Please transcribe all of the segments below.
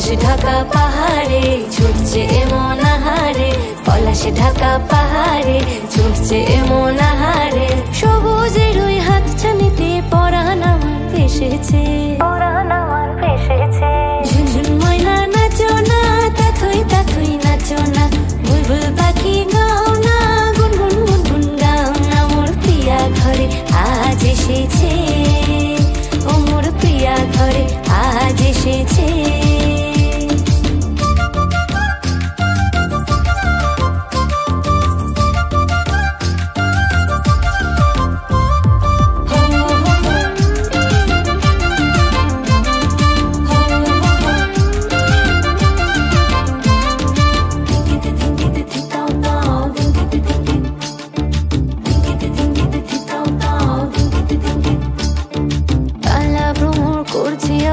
পলাশ ঢাকা পাহাড়ে ছুটছে এমন আহারে, পলাশ ঢাকা পাহাড়ে ছুটছে এমন আহারে। সবুজের ওই হাতছানিতে পরাণ আমার ভেসেছে, ঝুনঝুন ময়না নাচো না, তাথই তাথই নাচো না, বুলবুল পাখি গাও না, গুনগুন গুনগুন গাও না। মোর প্রিয়া ঘরে আজ এসেছে, ও মোর প্রিয়া ঘরে আজ এসেছে।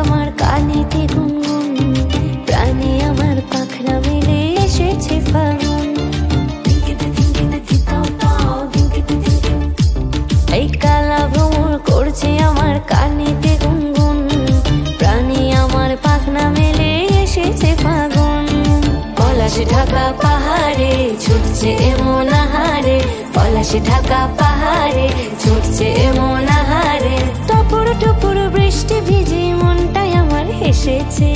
আমার কানেতে গুনগুন, প্রাণে আমার পাখনা মেলে এসেছে ফাগুন। এই কালা ভ্রমর করছে আমার কানেতে গুনগুন, প্রাণে আমার পাখনা মেলে এসেছে ফাগুন। পলাশ ঢাকা পাহাড়ে ছুটছে এমন আহারে, পলাশ ঢাকা পাহাড়ে ছুটছে এমন আহারে। টপুর টপুর বৃষ্টি ভিজে মনটাই আমার হেসেছে,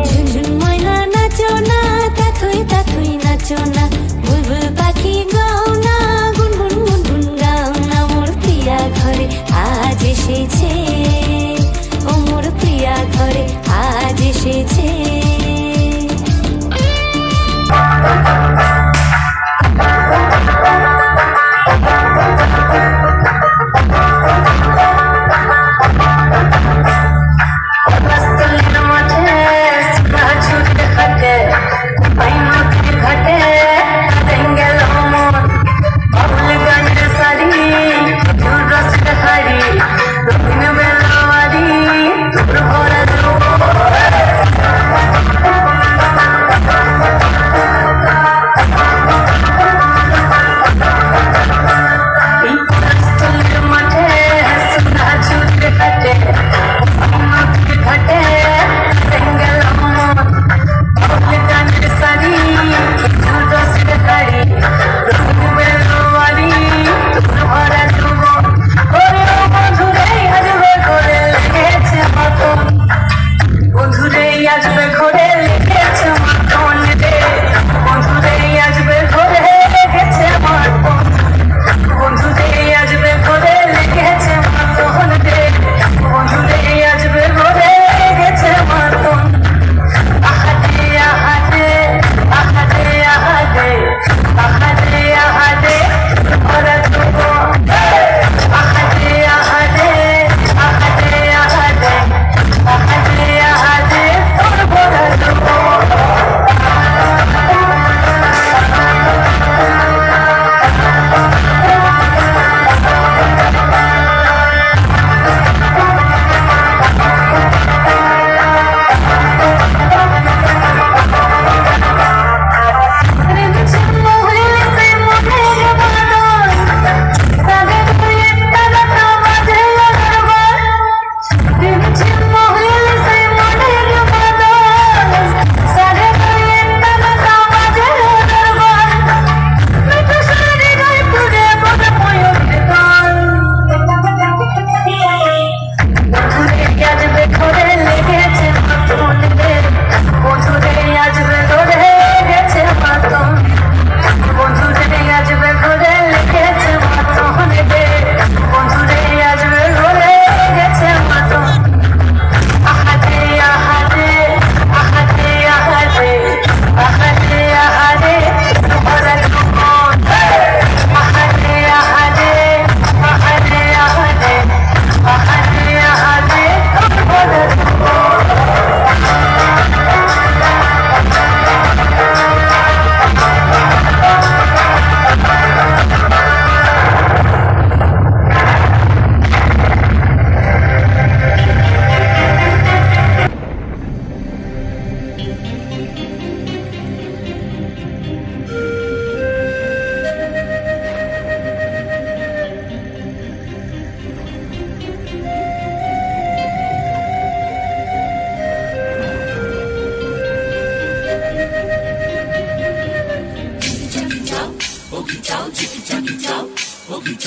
ঝুনঝুন ময়না নাচো না, তাথই তাথই নাচো না, বুলবুল পাখি গাও না, গুনগুন গুনগুন গাও না। মোর প্রিয়া ঘরে আজ এসেছে, ও মোর প্রিয়া ঘরে আজ এসেছে। মাঠে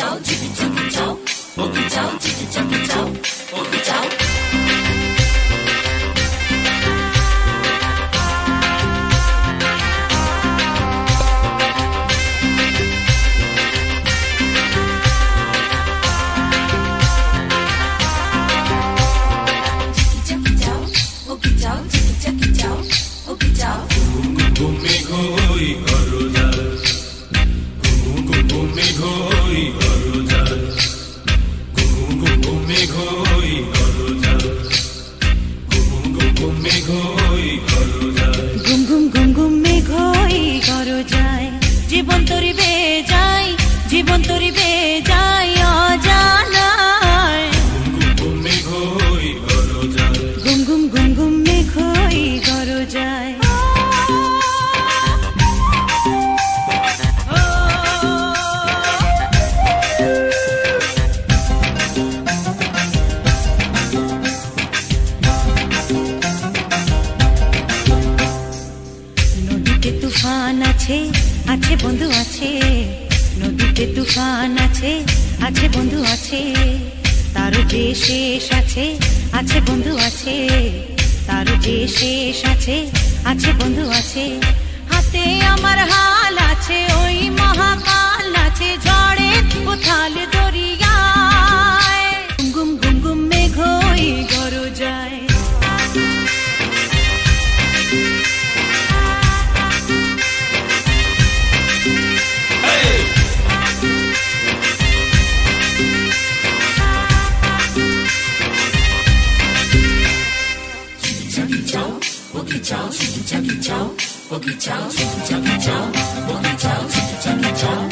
চাও যদি জানতে চাও ও কি চাও যদি জানতে চাও ও কি চাও জীবন তরিবে যাই জীবন তরিবে যাই অজানায় গুম গুম গুম গুম মেঘ হই গরজায় নদীতে তুফান আছে আছে বন্ধু আছে নদীতে তুফান আছে আছে বন্ধু আছে তার যে শেষ আছে আছে বন্ধু আছে তার যে শেষ আছে আছে বন্ধু আছে হাতে আমার হাল আছে ওই মহাকাল আছে ঝড়ে উথাল দরিয়ায় গুম গুম গুম মেঘ হই গরজায়我给找，我给找，我给找，我给找，我给找，我给找，我给找。